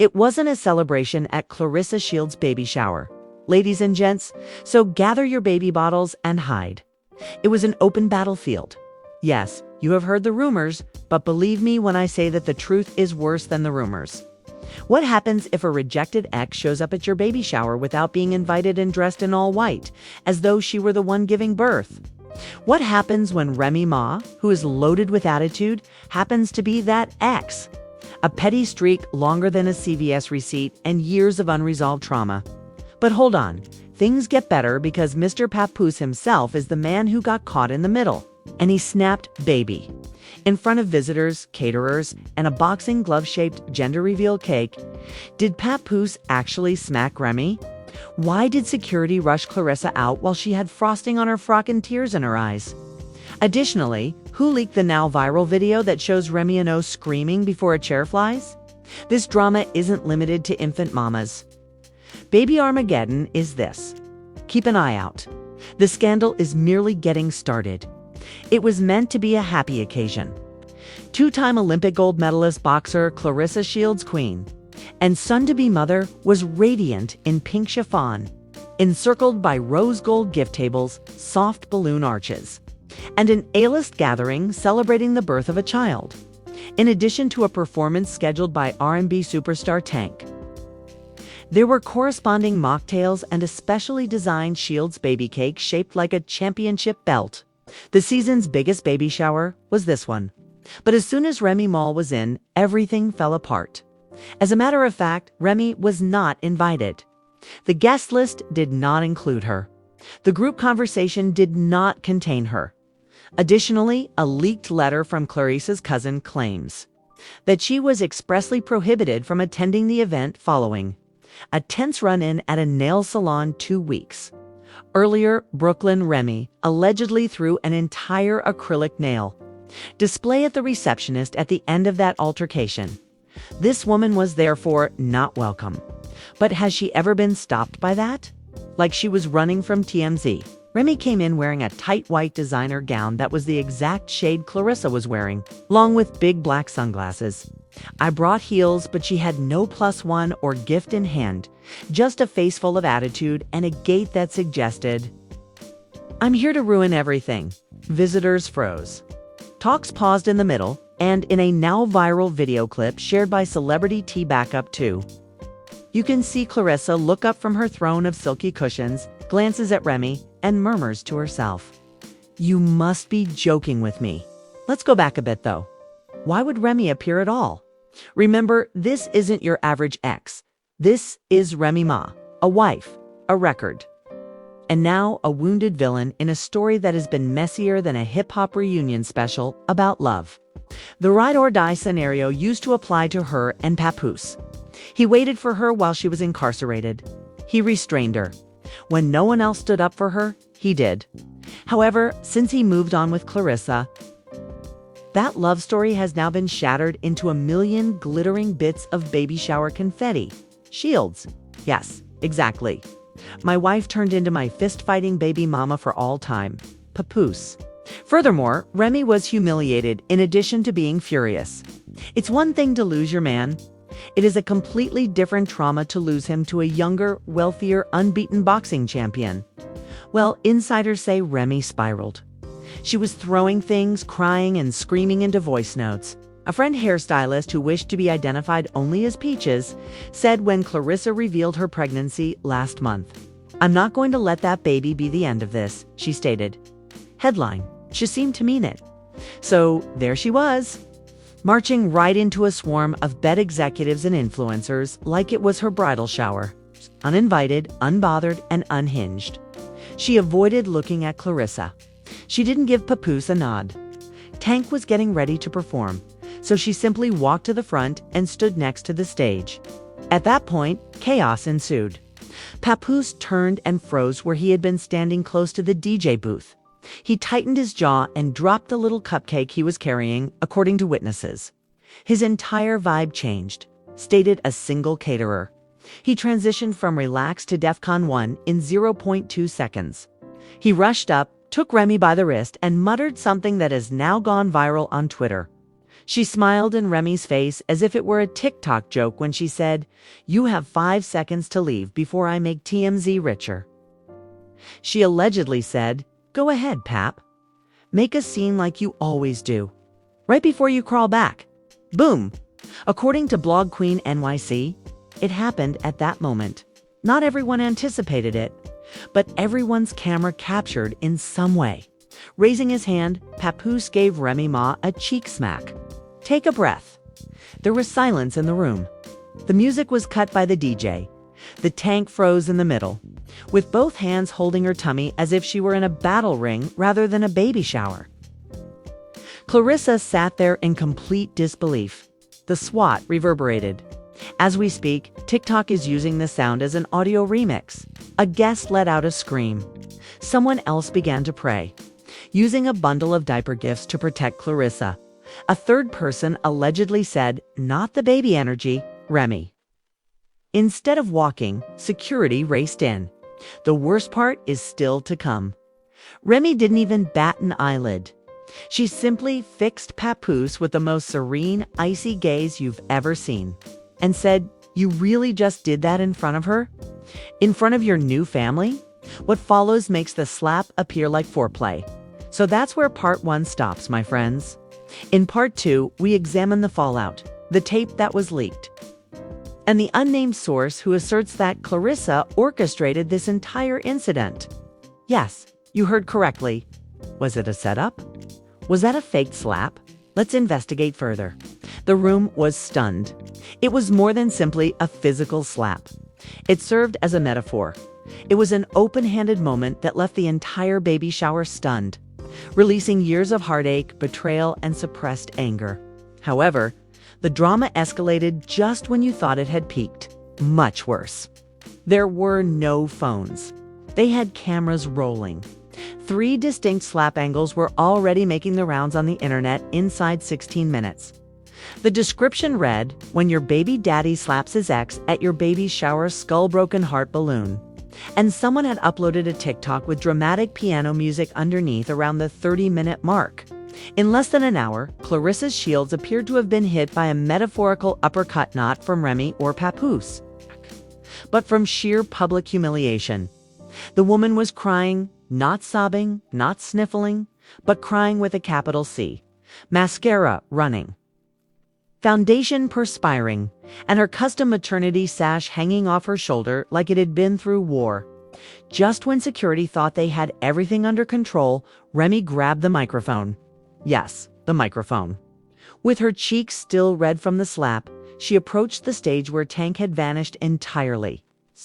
It wasn't a celebration at Claressa Shields' baby shower, ladies and gents, so gather your baby bottles and hide. It was an open battlefield. Yes, you have heard the rumors, but believe me when I say that the truth is worse than the rumors. What happens if a rejected ex shows up at your baby shower without being invited and dressed in all white, as though she were the one giving birth? What happens when Remy Ma, who is loaded with attitude, happens to be that ex? A petty streak longer than a CVS receipt and years of unresolved trauma. But hold on, things get better because Mr. Papoose himself is the man who got caught in the middle. And he snapped baby. In front of visitors, caterers, and a boxing glove-shaped gender reveal cake. Did Papoose actually smack Remy? Why did security rush Claressa out while she had frosting on her frock and tears in her eyes? Additionally, who leaked the now viral video that shows Remy and O screaming before a chair flies? This drama isn't limited to infant mamas. Baby Armageddon is this. Keep an eye out. The scandal is merely getting started. It was meant to be a happy occasion. Two-time Olympic gold medalist boxer Claressa Shields' queen and soon-to-be mother was radiant in pink chiffon, encircled by rose gold gift tables, soft balloon arches, and an A-list gathering celebrating the birth of a child, in addition to a performance scheduled by R&B superstar Tank. There were corresponding mocktails and a specially designed Shields baby cake shaped like a championship belt. The season's biggest baby shower was this one. But as soon as Remy Ma was in, everything fell apart. As a matter of fact, Remy was not invited. The guest list did not include her. The group conversation did not contain her. Additionally, a leaked letter from Claressa's cousin claims that she was expressly prohibited from attending the event following a tense run-in at a nail salon 2 weeks. Earlier, Brooklyn Remy allegedly threw an entire acrylic nail display at the receptionist at the end of that altercation. This woman was therefore not welcome. But has she ever been stopped by that? Like she was running from TMZ. Remy came in wearing a tight white designer gown that was the exact shade Claressa was wearing, along with big black sunglasses. I brought heels, but she had no +1 or gift in hand, just a face full of attitude and a gait that suggested, "I'm here to ruin everything." Visitors froze. Talks paused in the middle, and in a now viral video clip shared by Celebrity Tea Backup 2, you can see Claressa look up from her throne of silky cushions, glances at Remy, and murmurs to herself, "You must be joking with me." Let's go back a bit though. Why would Remy appear at all? Remember, this isn't your average ex. This is Remy Ma, a wife, a record. And now a wounded villain in a story that has been messier than a hip-hop reunion special about love. The ride-or-die scenario used to apply to her and Papoose. He waited for her while she was incarcerated. He restrained her. When no one else stood up for her, he did. However, since he moved on with Claressa, that love story has now been shattered into a million glittering bits of baby shower confetti. Shields. Yes, exactly. My wife turned into my fist-fighting baby mama for all time. Papoose. Furthermore, Remy was humiliated in addition to being furious. It's one thing to lose your man. It is a completely different trauma to lose him to a younger, wealthier, unbeaten boxing champion. Well, insiders say Remy spiraled. She was throwing things, crying, and screaming into voice notes. A friend hairstylist who wished to be identified only as Peaches said when Claressa revealed her pregnancy last month, "I'm not going to let that baby be the end of this," she stated. Headline, she seemed to mean it. So there she was, marching right into a swarm of bed executives and influencers like it was her bridal shower. Uninvited, unbothered, and unhinged. She avoided looking at Claressa. She didn't give Papoose a nod. Tank was getting ready to perform, so she simply walked to the front and stood next to the stage. At that point, chaos ensued. Papoose turned and froze where he had been standing close to the DJ booth. He tightened his jaw and dropped the little cupcake he was carrying, according to witnesses. His entire vibe changed, stated a single caterer. He transitioned from relaxed to DEFCON 1 in 0.2 seconds. He rushed up, took Remy by the wrist, and muttered something that has now gone viral on Twitter. She smiled in Remy's face as if it were a TikTok joke when she said, "You have 5 seconds to leave before I make TMZ richer." She allegedly said, "Go ahead, Pap. Make a scene like you always do. Right before you crawl back." Boom! According to Blog Queen NYC, it happened at that moment. Not everyone anticipated it, but everyone's camera captured in some way. Raising his hand, Papoose gave Remy Ma a cheek smack. "Take a breath." There was silence in the room. The music was cut by the DJ. The tank froze in the middle, with both hands holding her tummy as if she were in a battle ring rather than a baby shower. Claressa sat there in complete disbelief. The SWAT reverberated. As we speak, TikTok is using the sound as an audio remix. A guest let out a scream. Someone else began to pray, using a bundle of diaper gifts to protect Claressa. A third person allegedly said, "Not the baby energy, Remy." Instead of walking, security raced in. The worst part is still to come. Remy didn't even bat an eyelid. She simply fixed Papoose with the most serene, icy gaze you've ever seen, and said, "You really just did that in front of her? In front of your new family?" What follows makes the slap appear like foreplay. So that's where part 1 stops, my friends. In part 2, we examine the fallout, the tape that was leaked, and the unnamed source who asserts that Claressa orchestrated this entire incident. Yes, you heard correctly. Was it a setup? Was that a faked slap? Let's investigate further. The room was stunned. It was more than simply a physical slap. It served as a metaphor. It was an open-handed moment that left the entire baby shower stunned, releasing years of heartache, betrayal, and suppressed anger. However, the drama escalated just when you thought it had peaked. Much worse. There were no phones. They had cameras rolling. 3 distinct slap angles were already making the rounds on the internet inside 16 minutes. The description read, "When your baby daddy slaps his ex at your baby shower skull-broken heart balloon." And someone had uploaded a TikTok with dramatic piano music underneath around the 30-minute mark. In less than an hour, Claressa's shields appeared to have been hit by a metaphorical uppercut not from Remy or Papoose, but from sheer public humiliation. The woman was crying, not sobbing, not sniffling, but crying with a capital C. Mascara running, foundation perspiring, and her custom maternity sash hanging off her shoulder like it had been through war. Just when security thought they had everything under control, Remy grabbed the microphone. Yes, the microphone. With her cheeks still red from the slap, she approached the stage where Tank had vanished entirely,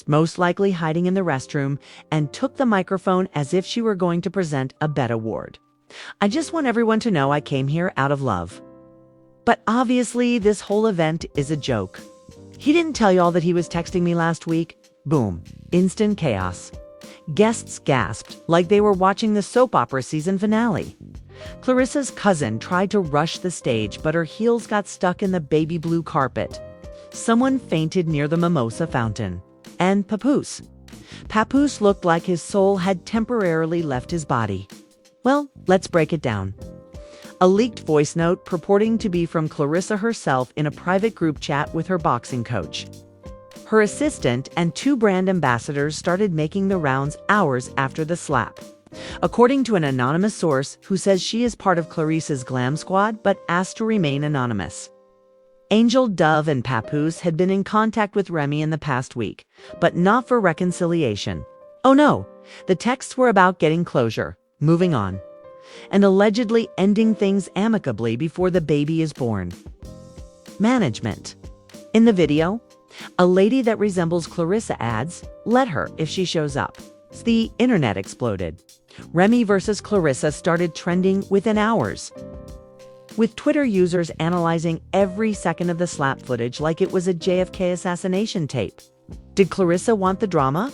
most likely hiding in the restroom, and took the microphone as if she were going to present a BET award. "I just want everyone to know I came here out of love." But obviously, this whole event is a joke. "He didn't tell y'all that he was texting me last week." Boom. Instant chaos. Guests gasped like they were watching the soap opera season finale. Claressa's cousin tried to rush the stage, but her heels got stuck in the baby blue carpet. Someone fainted near the mimosa fountain. And Papoose. Papoose looked like his soul had temporarily left his body. Well, let's break it down. A leaked voice note purporting to be from Claressa herself in a private group chat with her boxing coach. Her assistant and 2 brand ambassadors started making the rounds hours after the slap. According to an anonymous source who says she is part of Claressa's glam squad but asked to remain anonymous. Angel Dove and Papoose had been in contact with Remy in the past week, but not for reconciliation. Oh no, the texts were about getting closure, moving on, and allegedly ending things amicably before the baby is born. Management. In the video, a lady that resembles Claressa adds, "Let her if she shows up." The internet exploded. Remy versus Claressa started trending within hours, with Twitter users analyzing every second of the slap footage like it was a JFK assassination tape. Did Claressa want the drama?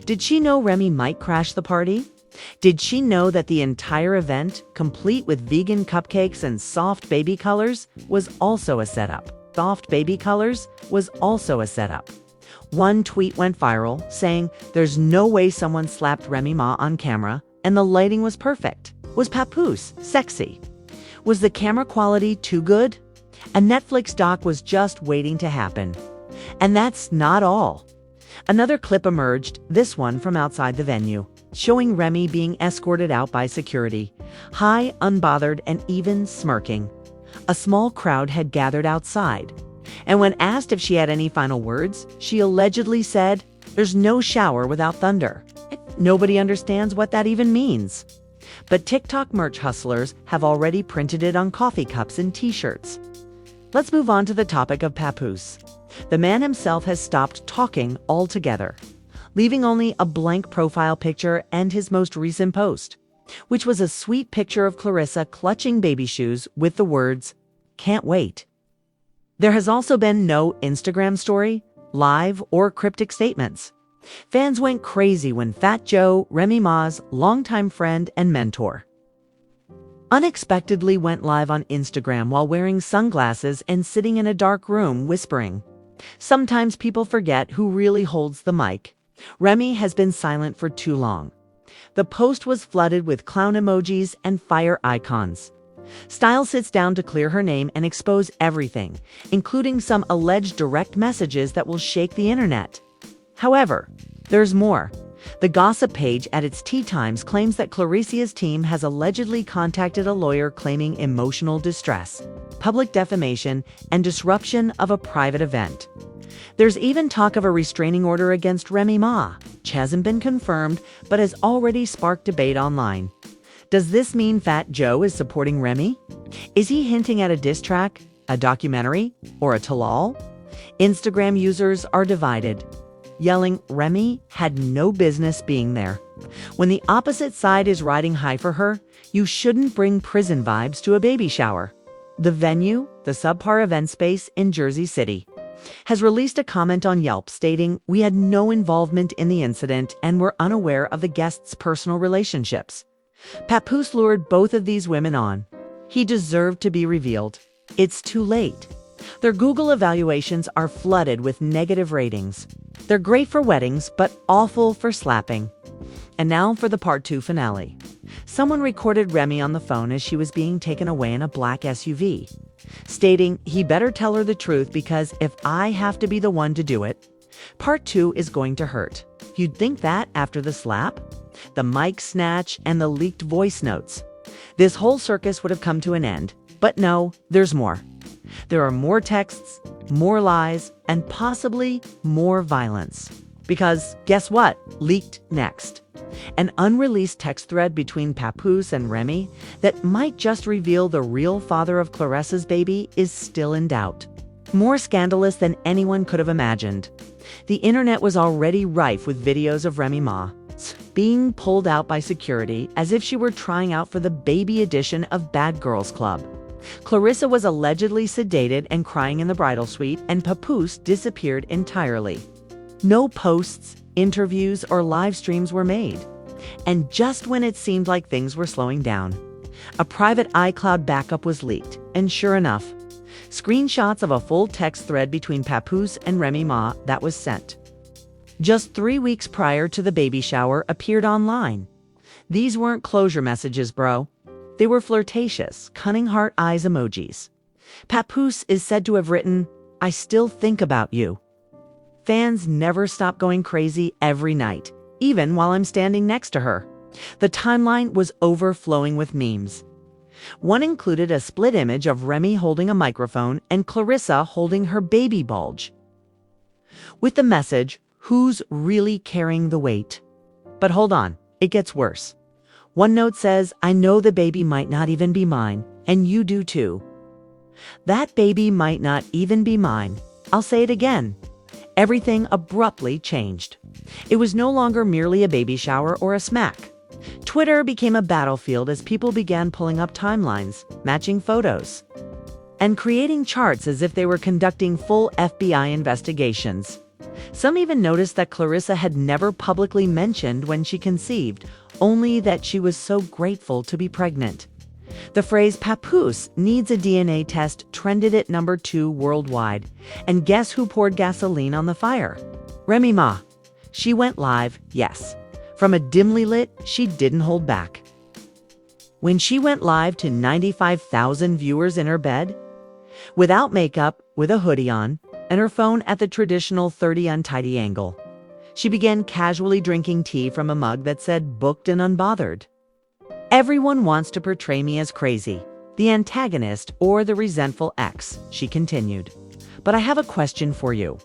Did she know Remy might crash the party? Did she know that the entire event, complete with vegan cupcakes and soft baby colors, was also a setup? Soft baby colors was also a setup. One tweet went viral saying, "There's no way someone slapped Remy Ma on camera, and the lighting was perfect. Was Papoose sexy? Was the camera quality too good? A Netflix doc was just waiting to happen. And that's not all. Another clip emerged, this one from outside the venue, showing Remy being escorted out by security, high, unbothered, and even smirking. A small crowd had gathered outside, and when asked if she had any final words, she allegedly said, "There's no shower without thunder." Nobody understands what that even means. But TikTok merch hustlers have already printed it on coffee cups and t-shirts. Let's move on to the topic of Papoose. The man himself has stopped talking altogether, leaving only a blank profile picture and his most recent post, which was a sweet picture of Claressa clutching baby shoes with the words, "Can't wait." There has also been no Instagram story, live, or cryptic statements. Fans went crazy when Fat Joe, Remy Ma's longtime friend and mentor, unexpectedly went live on Instagram while wearing sunglasses and sitting in a dark room whispering. Sometimes people forget who really holds the mic. Remy has been silent for too long. The post was flooded with clown emojis and fire icons. Style sits down to clear her name and expose everything, including some alleged direct messages that will shake the internet. However, there's more. The gossip page at its tea times claims that Claressa's team has allegedly contacted a lawyer claiming emotional distress, public defamation, and disruption of a private event. There's even talk of a restraining order against Remy Ma, which hasn't been confirmed but has already sparked debate online. Does this mean Fat Joe is supporting Remy? Is he hinting at a diss track, a documentary, or a tell-all? Instagram users are divided, yelling Remy had no business being there. When the opposite side is riding high for her, you shouldn't bring prison vibes to a baby shower. The venue, the subpar event space in Jersey City, has released a comment on Yelp stating, "We had no involvement in the incident and were unaware of the guests' personal relationships." Papoose lured both of these women on. He deserved to be revealed. It's too late. Their Google evaluations are flooded with negative ratings. They're great for weddings, but awful for slapping. And now for the part 2 finale. Someone recorded Remy on the phone as she was being taken away in a black SUV, stating, "He better tell her the truth because if I have to be the one to do it, part 2 is going to hurt." You'd think that after the slap, the mic snatch, and the leaked voice notes, this whole circus would have come to an end. But no, there's more. There are more texts, more lies, and possibly more violence. Because guess what? Leaked next. An unreleased text thread between Papoose and Remy that might just reveal the real father of Claressa's baby is still in doubt. More scandalous than anyone could have imagined. The internet was already rife with videos of Remy Ma being pulled out by security as if she were trying out for the baby edition of Bad Girls Club. Claressa was allegedly sedated and crying in the bridal suite, and Papoose disappeared entirely. No posts, interviews, or live streams were made. And just when it seemed like things were slowing down, a private iCloud backup was leaked, and sure enough, screenshots of a full text thread between Papoose and Remy Ma that was sent just 3 weeks prior to the baby shower appeared online. These weren't closure messages, bro. They were flirtatious, cunning heart eyes emojis. Papoose is said to have written, "I still think about you." Fans never stop going crazy every night, even while I'm standing next to her. The timeline was overflowing with memes. One included a split image of Remy holding a microphone and Claressa holding her baby bulge, with the message, "Who's really carrying the weight?" But hold on, it gets worse. One note says, "I know the baby might not even be mine, and you do too." That baby might not even be mine. I'll say it again. Everything abruptly changed. It was no longer merely a baby shower or a smack. Twitter became a battlefield as people began pulling up timelines, matching photos, and creating charts as if they were conducting full FBI investigations. Some even noticed that Claressa had never publicly mentioned when she conceived, only that she was so grateful to be pregnant. The phrase "Papoose needs a DNA test" trended at number 2 worldwide. And guess who poured gasoline on the fire? Remy Ma. She went live, yes. From a dimly lit, she didn't hold back. when she went live to 95,000 viewers in her bed, without makeup, with a hoodie on, and her phone at the traditional 30 untidy angle. She began casually drinking tea from a mug that said booked and unbothered. Everyone wants to portray me as crazy, the antagonist, or the resentful ex, she continued. But I have a question for you.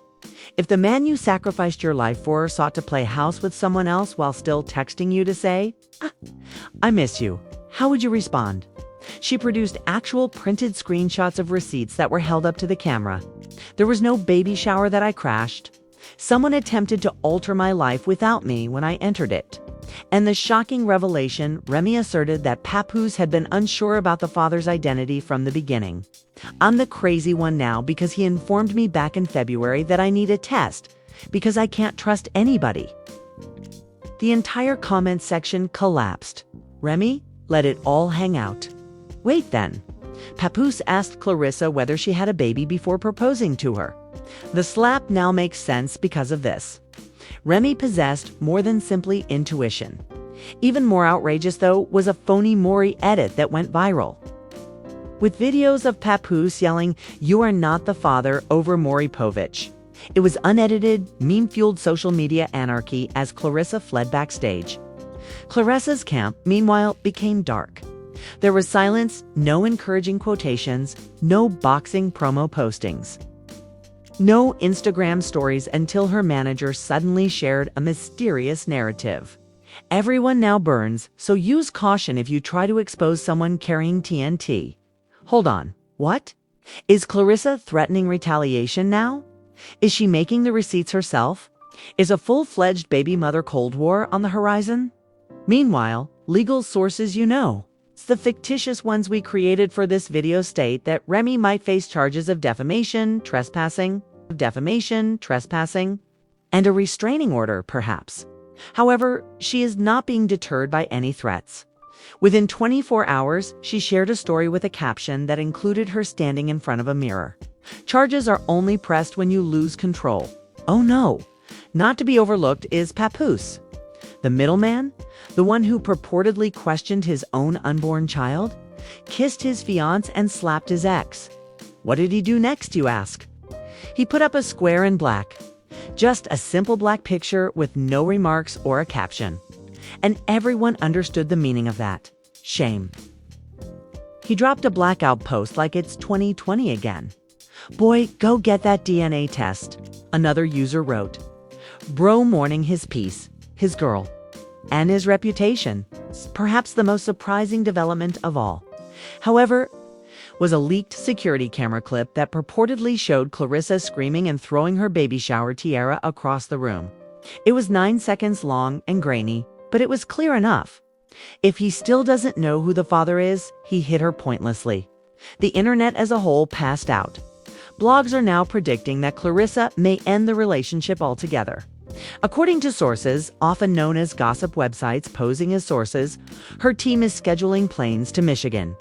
If the man you sacrificed your life for sought to play house with someone else while still texting you to say, I miss you, how would you respond? She produced actual printed screenshots of receipts that were held up to the camera. There was no baby shower that I crashed. Someone attempted to alter my life without me when I entered it. And the shocking revelation, Remy asserted that Papoose had been unsure about the father's identity from the beginning. I'm the crazy one now because he informed me back in February that I need a test, because I can't trust anybody. The entire comment section collapsed. Remy let it all hang out. Wait then. Papoose asked Claressa whether she had a baby before proposing to her. The slap now makes sense because of this. Remy possessed more than simply intuition. Even more outrageous, though, was a phony Maury edit that went viral. With videos of Papoose yelling, "You are not the father," over Maury Povich. It was unedited, meme-fueled social media anarchy as Claressa fled backstage. Claressa's camp, meanwhile, became dark. There was silence, no encouraging quotations, no boxing promo postings. No Instagram stories until her manager suddenly shared a mysterious narrative. Everyone now burns, so use caution if you try to expose someone carrying TNT. Hold on, what? Is Claressa threatening retaliation now? Is she making the receipts herself? Is a full-fledged baby mother Cold War on the horizon? Meanwhile, legal sources the fictitious ones we created for this video state that Remy might face charges of defamation, trespassing, and a restraining order, perhaps. However, she is not being deterred by any threats. Within 24 hours, she shared a story with a caption that included her standing in front of a mirror. Charges are only pressed when you lose control. Oh no! Not to be overlooked is Papoose. The middleman? The one who purportedly questioned his own unborn child? Kissed his fiancé and slapped his ex. What did he do next, you ask? He put up a square in black. Just a simple black picture with no remarks or a caption. And everyone understood the meaning of that. Shame. He dropped a blackout post like it's 2020 again. Boy, go get that DNA test, another user wrote. Bro mourning his peace, his girl, and his reputation. Perhaps the most surprising development of all, however, was a leaked security camera clip that purportedly showed Claressa screaming and throwing her baby shower tiara across the room. It was 9 seconds long and grainy, but it was clear enough. If he still doesn't know who the father is, he hit her pointlessly. The internet as a whole passed out. Blogs are now predicting that Claressa may end the relationship altogether. According to sources, often known as gossip websites posing as sources, her team is scheduling planes to Michigan,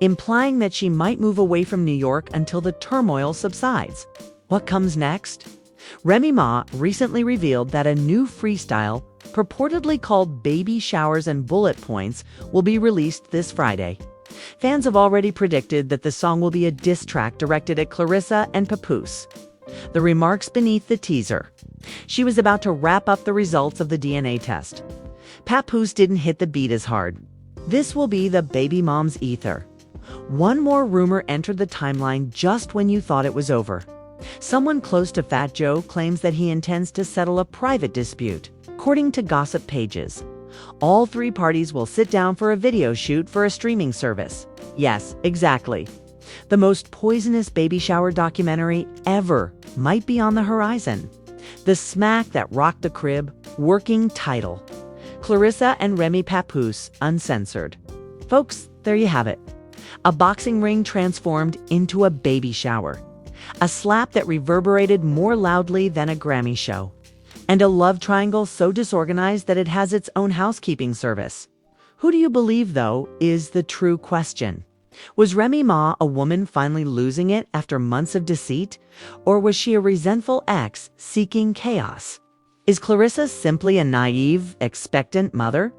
implying that she might move away from New York until the turmoil subsides. What comes next? Remy Ma recently revealed that a new freestyle, purportedly called Baby Showers and Bullet Points, will be released this Friday. Fans have already predicted that the song will be a diss track directed at Claressa and Papoose. The remarks beneath the teaser. She was about to wrap up the results of the DNA test. Papoose didn't hit the beat as hard. This will be the baby mom's ether. One more rumor entered the timeline just when you thought it was over. Someone close to Fat Joe claims that he intends to settle a private dispute. According to gossip pages, all three parties will sit down for a video shoot for a streaming service. Yes, exactly. The most poisonous baby shower documentary ever might be on the horizon. The smack that rocked the crib, working title. Claressa and Remy Papoose, uncensored. Folks, there you have it. A boxing ring transformed into a baby shower. A slap that reverberated more loudly than a Grammy show. And a love triangle so disorganized that it has its own housekeeping service. Who do you believe, though, is the true question. Was Remy Ma a woman finally losing it after months of deceit? Or was she a resentful ex seeking chaos? Is Claressa simply a naive, expectant mother?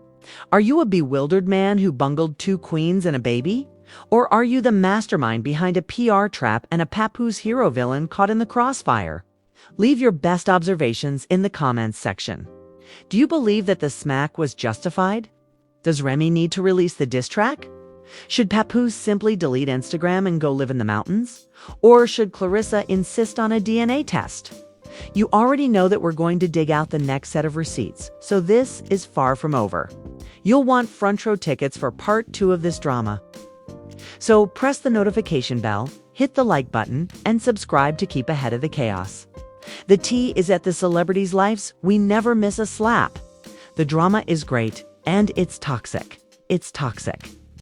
Are you a bewildered man who bungled 2 queens and a baby? Or are you the mastermind behind a PR trap and a Papoose hero villain caught in the crossfire? Leave your best observations in the comments section. Do you believe that the smack was justified? Does Remy need to release the diss track? Should Papoose simply delete Instagram and go live in the mountains? Or should Claressa insist on a DNA test? You already know that we're going to dig out the next set of receipts, so this is far from over. You'll want front row tickets for part 2 of this drama. So press the notification bell, hit the like button, and subscribe to keep ahead of the chaos. The tea is at the celebrities' lives, we never miss a slap. The drama is great, and it's toxic. It's toxic.